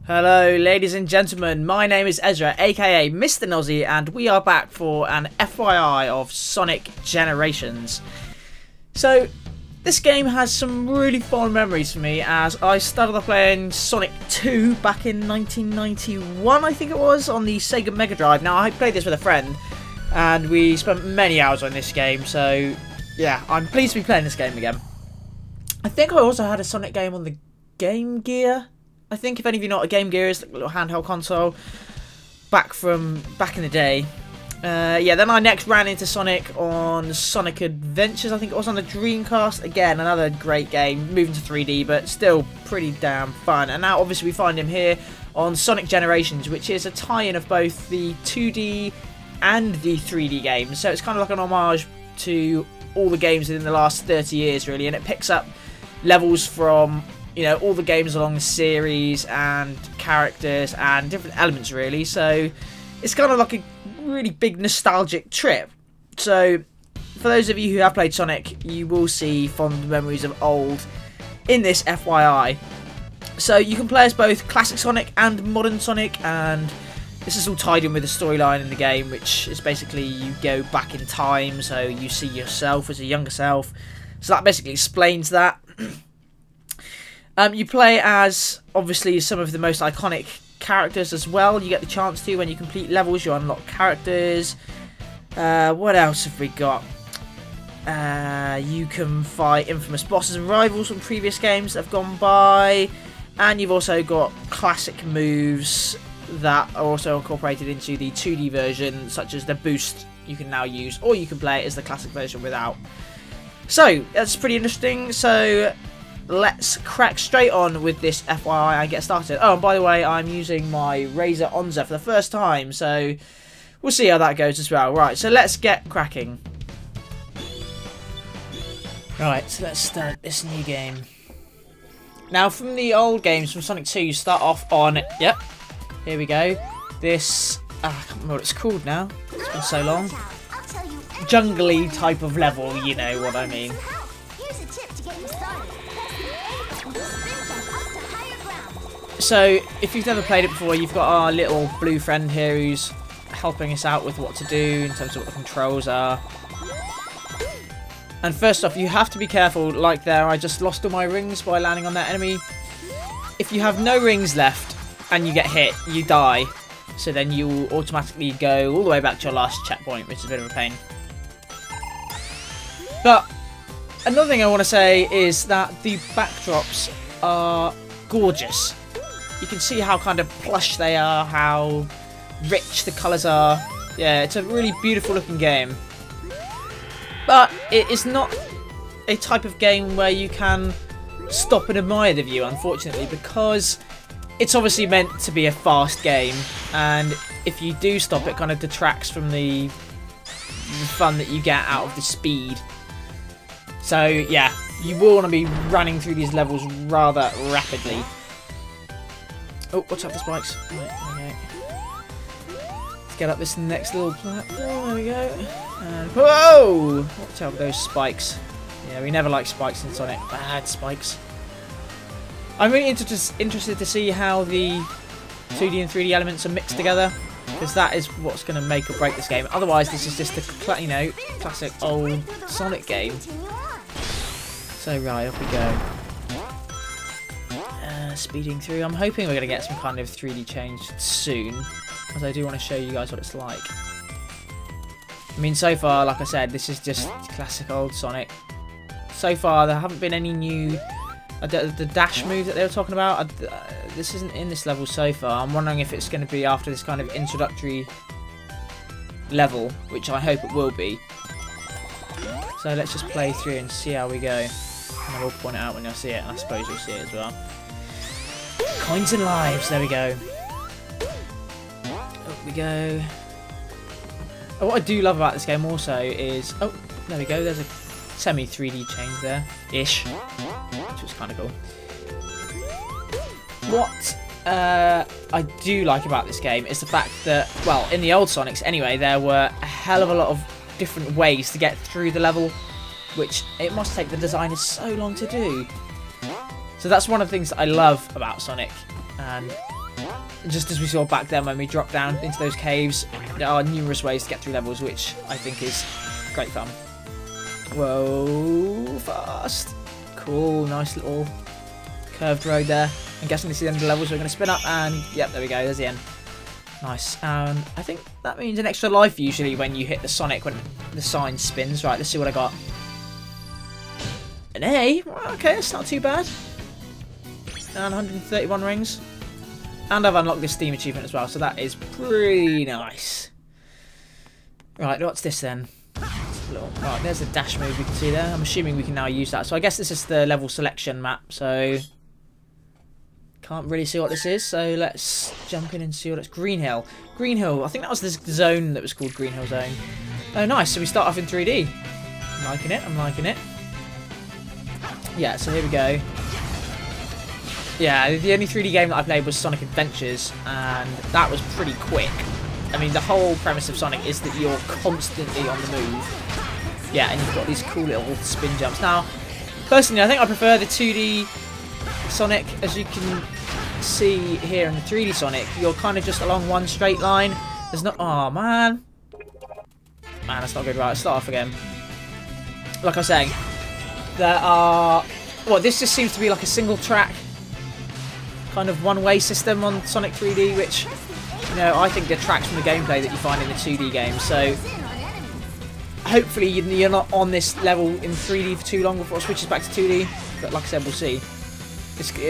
Hello ladies and gentlemen, my name is Ezra aka Mr. Nozzy and we are back for an FYI of Sonic Generations. So this game has some really fond memories for me as I started off playing Sonic 2 back in 1991 I think it was, on the Sega Mega Drive. Now I played this with a friend and we spent many hours on this game, so yeah, I'm pleased to be playing this game again. I think I also had a Sonic game on the Game Gear. I think if any of you know what a Game Gear is, like a little handheld console back in the day. Yeah, then I next ran into Sonic on Sonic Adventures, I think it was on the Dreamcast. Again, another great game, moving to 3D, but still pretty damn fun. And now obviously we find him here on Sonic Generations, which is a tie-in of both the 2D and the 3D games. So it's kind of like an homage to all the games within the last 30 years, really, and it picks up levels from, you know, all the games along the series and characters and different elements, really. So it's kind of like a really big nostalgic trip. So for those of you who have played Sonic, you will see fond memories of old in this FYI. So you can play as both classic Sonic and modern Sonic, and this is all tied in with the storyline in the game, which is basically you go back in time, so you see yourself as a younger self. So that basically explains that. You play as, obviously, some of the most iconic characters as well. You get the chance to when you complete levels, you unlock characters. What else have we got? You can fight infamous bosses and rivals from previous games that have gone by. And you've also got classic moves that are also incorporated into the 2D version, such as the boost you can now use, or you can play it as the classic version without. So, that's pretty interesting. So let's crack straight on with this FYI and get started. Oh, and by the way, I'm using my Razer Onza for the first time, so we'll see how that goes as well. Right, so let's get cracking. Right, so let's start this new game. Now, from the old games, from Sonic 2, you start off on, yep, here we go, this, I can't remember what it's called now, it's been so long, jungly type of level, you know what I mean. So, if you've never played it before, you've got our little blue friend here who's helping us out with what to do in terms of what the controls are. And first off, you have to be careful, like there, I just lost all my rings by landing on that enemy. If you have no rings left and you get hit, you die. So then you will automatically go all the way back to your last checkpoint, which is a bit of a pain. But another thing I want to say is that the backdrops are gorgeous. You can see how kind of plush they are, how rich the colours are. Yeah, it's a really beautiful looking game. But it is not a type of game where you can stop and admire the view, unfortunately, because it's obviously meant to be a fast game, and if you do stop, it kind of detracts from the fun that you get out of the speed. So yeah, you will want to be running through these levels rather rapidly. Oh, watch out for spikes. Right, there we go. Let's get up this next little platform. There we go. And whoa! Watch out for those spikes. Yeah, we never like spikes in Sonic. Bad spikes. I'm really interested to see how the 2D and 3D elements are mixed together, because that is what's going to make or break this game. Otherwise, this is just a classic old Sonic game. So right, off we go. Speeding through. I'm hoping we're going to get some kind of 3D change soon, because I do want to show you guys what it's like. I mean, so far, like I said, this is just classic old Sonic. So far, there haven't been any new... the dash move that they were talking about, this isn't in this level so far. I'm wondering if it's going to be after this kind of introductory level, which I hope it will be. So let's just play through and see how we go. And I will point it out when I see it, and I suppose you'll see it as well. Coins and lives, there we go. Up we go. Oh, what I do love about this game also is... Oh, there we go, there's a semi-3D change there. Ish. Which was kind of cool. What I do like about this game is the fact that, well, in the old Sonics anyway, there were a hell of a lot of different ways to get through the level, which it must take the designers so long to do. So that's one of the things that I love about Sonic, and Just as we saw back then when we dropped down into those caves, there are numerous ways to get through levels, which I think is great fun. Whoa, fast. Cool, nice little curved road there. I'm guessing this is the end of the level, so we're going to spin up, and yep, there we go, there's the end. Nice. I think that means an extra life usually when you hit the Sonic when the sign spins. Right, let's see what I got. An A. Okay, that's not too bad. And 131 rings. And I've unlocked this Steam achievement as well, so that is pretty nice. Right, what's this then? Right, there's the dash move we can see there. I'm assuming we can now use that. So I guess this is the level selection map, so can't really see what this is. So let's jump in and see what it's. Green Hill. Green Hill. I think that was the zone that was called Green Hill Zone. Oh, nice. So we start off in 3D. I'm liking it. I'm liking it. Yeah, so here we go. Yeah, the only 3D game that I played was Sonic Adventures, and that was pretty quick. I mean, the whole premise of Sonic is that you're constantly on the move. Yeah, and you've got these cool little spin jumps. Now, personally, I think I prefer the 2D Sonic. As you can see here in the 3D Sonic, you're kind of just along one straight line. There's not... Oh, man. Man, that's not good. Right, let's start off again. Like I was saying, there are... Well, this just seems to be like a single track kind of one-way system on Sonic 3D, which, you know, I think detracts from the gameplay that you find in the 2D games. So hopefully you're not on this level in 3D for too long before it switches back to 2D. But like I said, we'll see.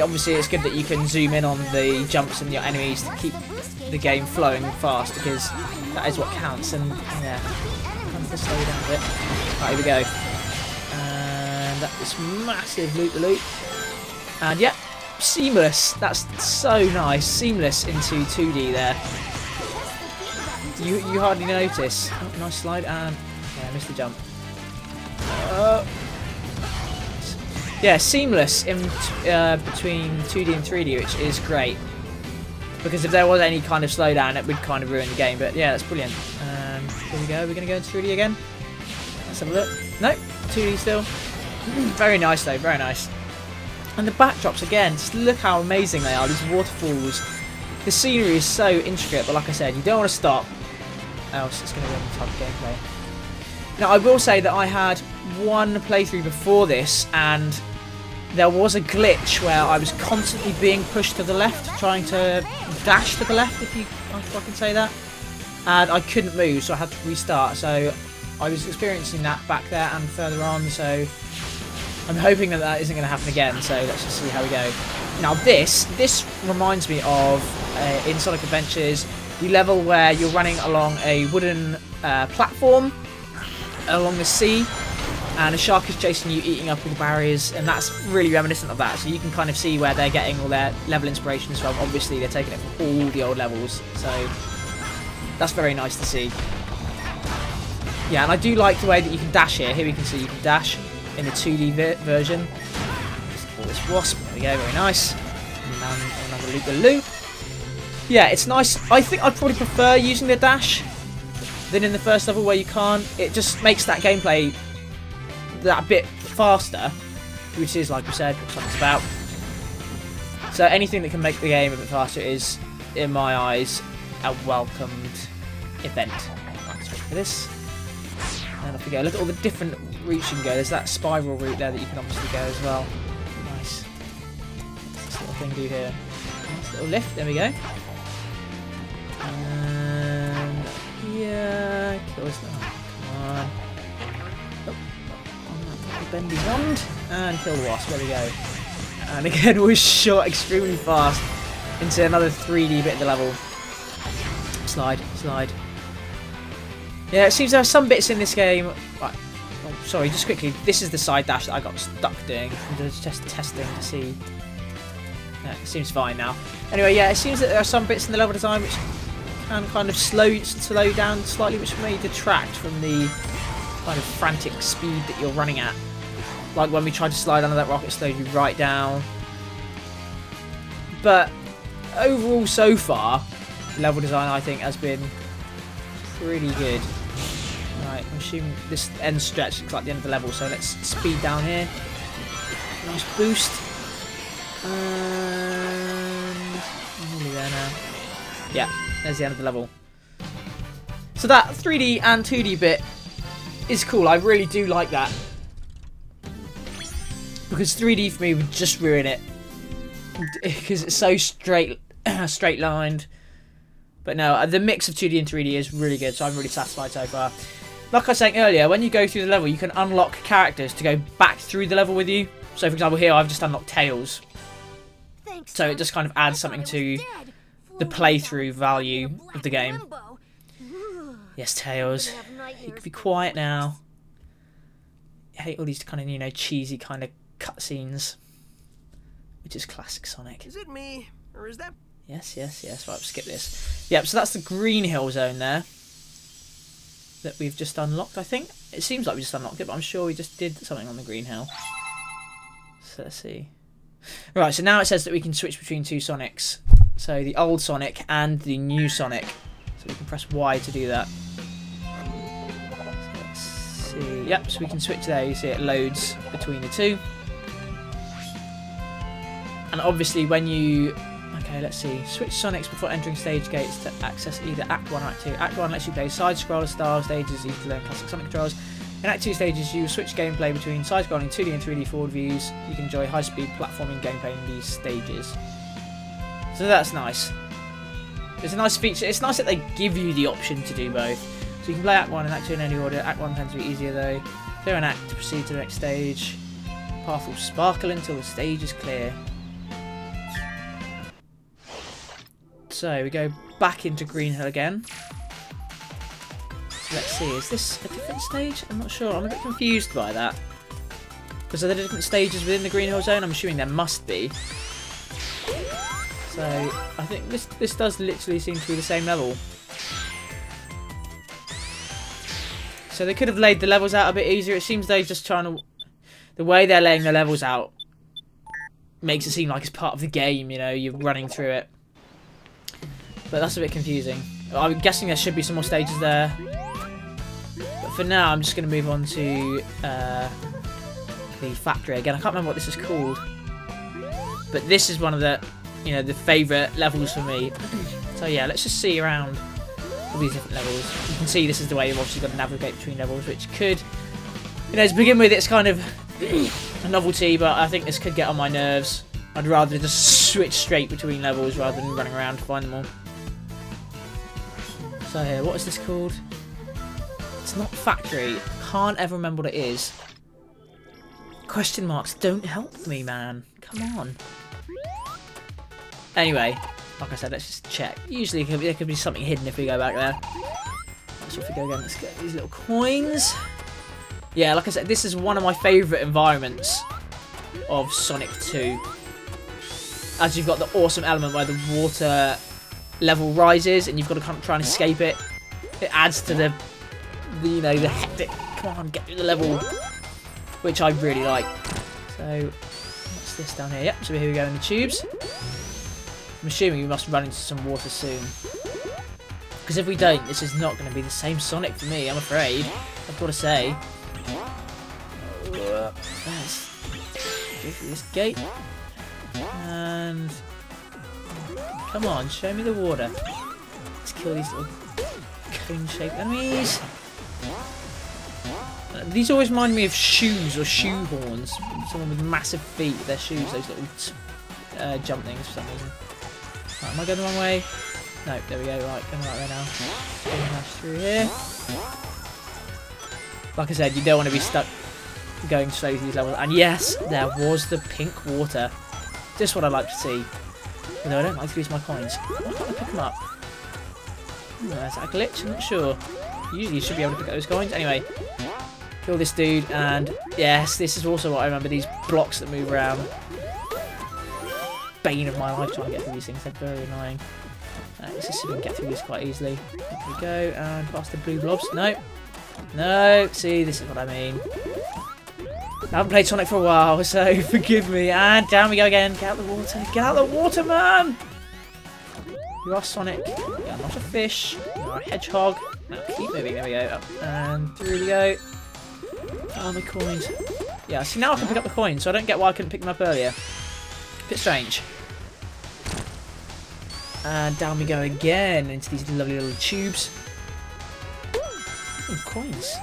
Obviously, it's good that you can zoom in on the jumps and your enemies to keep the game flowing fast, because that is what counts. And yeah, kind of slow down a bit. Right, here we go. And that is massive loop-the-loop. And yeah. Seamless. That's so nice. Seamless into 2D there. You hardly notice. Oh, nice slide, and okay, I missed the jump. Yeah, seamless in between 2D and 3D, which is great. Because if there was any kind of slowdown, it would kind of ruin the game. But yeah, that's brilliant. Here we go. We're going to go into 3D again. Let's have a look. No, 2D still. Very nice though. Very nice. And the backdrops again, just look how amazing they are, these waterfalls. The scenery is so intricate, but like I said, you don't want to stop, else it's going to ruin the type of gameplay. Now, I will say that I had one playthrough before this, and there was a glitch where I was constantly being pushed to the left, trying to dash to the left, if I can say that. And I couldn't move, so I had to restart. So I was experiencing that back there and further on, so I'm hoping that that isn't going to happen again, so let's just see how we go. Now this reminds me of, in Sonic Adventures, the level where you're running along a wooden platform along the sea, and a shark is chasing you, eating up all the barriers, and that's really reminiscent of that. So you can kind of see where they're getting all their level inspirations from. Obviously, they're taking it from all the old levels, so that's very nice to see. Yeah, and I do like the way that you can dash here. Here we can see you can dash in the 2D version. Just pull this wasp. There we go, very nice. And now another loop-the-loop. Yeah, it's nice. I think I'd probably prefer using the dash than in the first level where you can't. It just makes that gameplay that bit faster, which is, like we said, what something's about. So anything that can make the game a bit faster is, in my eyes, a welcomed event. Right, let's wait for this. And off we go. Look at all the different routes you can go. There's that spiral route there that you can obviously go as well. Nice. What's this little thing do here? Nice little lift. There we go. And yeah, kill this. Oh, come on. Oh, on that little bendy wand, and kill the wasp. There we go. And again, we're shot extremely fast into another 3D bit of the level. Slide, slide. Yeah, it seems there are some bits in this game. Right. Oh, sorry, just quickly. This is the side dash that I got stuck doing. I'm just testing to see. Yeah, it seems fine now. Anyway, yeah, it seems that there are some bits in the level design which can kind of slow down slightly, which may detract from the kind of frantic speed that you're running at. Like when we tried to slide under that rock, it slowed you right down. But overall, so far, the level design I think has been pretty good. Right, I'm assuming this end stretch looks like the end of the level, so let's speed down here. Nice boost. And nearly there Yeah, there's the end of the level. So that 3D and 2D bit is cool. I really do like that. Because 3D for me would just ruin it. Because it's so straight lined. But no, the mix of 2D and 3D is really good, so I'm really satisfied so far. Like I was saying earlier, when you go through the level, you can unlock characters to go back through the level with you. So for example here, I've just unlocked Tails. So it just kind of adds something to the playthrough value of the game. Yes, Tails. You can be quiet now. I hate all these kind of, you know, cheesy kind of cutscenes. Which is classic Sonic. Is it me? Or is that... Yes. Right, skip this. Yep, so that's the Green Hill Zone there. That we've just unlocked, I think. It seems like we just unlocked it, but I'm sure we just did something on the Green Hill. So let's see. Right, so now it says that we can switch between two Sonics. So the old Sonic and the new Sonic. So we can press Y to do that. So let's see. Yep, so we can switch there. You see it loads between the two. And obviously when you... Okay, let's see. Switch Sonics before entering stage gates to access either Act 1 or Act 2. Act 1 lets you play side-scroller style stages, easy to learn classic Sonic controls. In Act 2 stages, you switch gameplay between side-scrolling 2D and 3D forward views. You can enjoy high-speed platforming gameplay in these stages. So that's nice. It's a nice feature. It's nice that they give you the option to do both. So you can play Act 1 and Act 2 in any order. Act 1 tends to be easier though. Clear an act to proceed to the next stage. Path will sparkle until the stage is clear. So we go back into Green Hill again. So let's see, is this a different stage? I'm not sure, I'm a bit confused by that. Because are there different stages within the Green Hill Zone? I'm assuming there must be. So I think this does literally seem to be the same level. So they could have laid the levels out a bit easier. It seems they're just trying to... The way they're laying the levels out makes it seem like it's part of the game, you know, you're running through it. But that's a bit confusing. I'm guessing there should be some more stages there. But for now, I'm just going to move on to the factory again. I can't remember what this is called. But this is one of the, you know, the favourite levels for me. So yeah, let's just see around all these different levels. You can see this is the way you've obviously got to navigate between levels, which could, you know, to begin with, it's kind of a novelty, but I think this could get on my nerves. I'd rather just switch straight between levels rather than running around to find them all. So here, what is this called? It's not factory. Can't ever remember what it is. Question marks don't help me, man. Come on. Anyway, like I said, let's just check. Usually there could be something hidden if we go back there. So if we go again, let's get these little coins. Yeah, like I said, this is one of my favourite environments of Sonic 2. As you've got the awesome element where the water level rises and you've got to kind of try and escape it. It adds to the you know, the hectic, come on, get through the level, which I really like. So, what's this down here? Yep, so here we go in the tubes. I'm assuming we must run into some water soon. Because if we don't, this is not going to be the same Sonic for me, I'm afraid. I've got to say. Let's go through this gate. And... come on, show me the water. Let's kill these little cone-shaped enemies. These always remind me of shoes or shoe horns. Someone with massive feet with their shoes, those little jump things for some reason. Right, am I going the wrong way? No, there we go, right, going the right way now. Dash through here. Like I said, you don't want to be stuck going slowly through these levels. And yes, there was the pink water. Just what I'd like to see. Although I don't like to use my coins. Why can't I pick them up? Is that a glitch? I'm not sure. Usually you should be able to pick up those coins. Anyway, kill this dude, and yes, this is also what I remember, these blocks that move around. Bane of my life trying to get through these things, they're very annoying. Let's just see if we can get through this quite easily. Here we go, and past the blue blobs. No. No, see, this is what I mean. I haven't played Sonic for a while, so forgive me. And down we go again. Get out the water. Get out the water, man! You are Sonic. You are not a fish. You are a hedgehog. Now keep moving. There we go. Up and through we go. Oh, the coins. Yeah, see, now I can pick up the coins, so I don't get why I couldn't pick them up earlier. Bit strange. And down we go again into these lovely little tubes. Ooh, coins.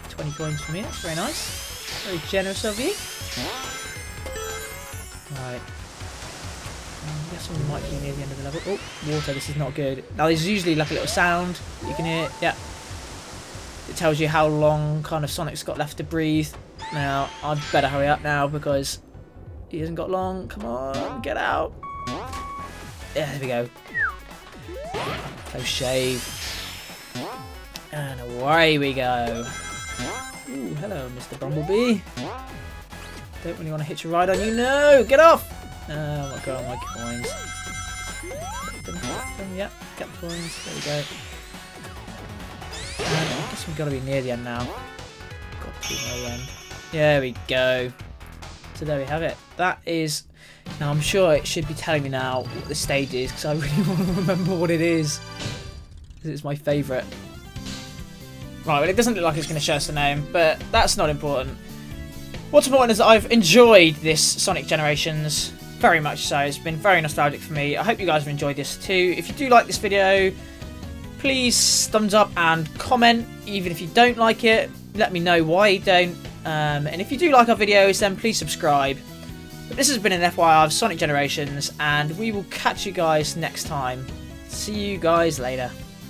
20 coins for me. That's very nice. Very generous of you. Right. I guess we might be near the end of the level. Oh, water. This is not good. Now, there's usually like a little sound you can hear. Yeah. It tells you how long kind of Sonic's got left to breathe. Now, I'd better hurry up now because he hasn't got long. Come on, get out. Yeah, there we go. Close shave. And away we go. Ooh, hello, Mr. Bumblebee. Don't really want to hitch a ride on you. No, get off! Oh my god, my coins. Yep, get the coins. There we go. And I guess we've got to be near the end now. Got to be near the end. There we go. So there we have it. That is... Now I'm sure it should be telling me now what the stage is because I really want to remember what it is. Because it's my favourite. Right, well it doesn't look like it's going to show us the name, but that's not important. What's important is that I've enjoyed this Sonic Generations. Very much so. It's been very nostalgic for me. I hope you guys have enjoyed this too. If you do like this video, please thumbs up and comment. Even if you don't like it, let me know why you don't. And if you do like our videos, then please subscribe. But this has been an FYI of Sonic Generations, and we will catch you guys next time. See you guys later.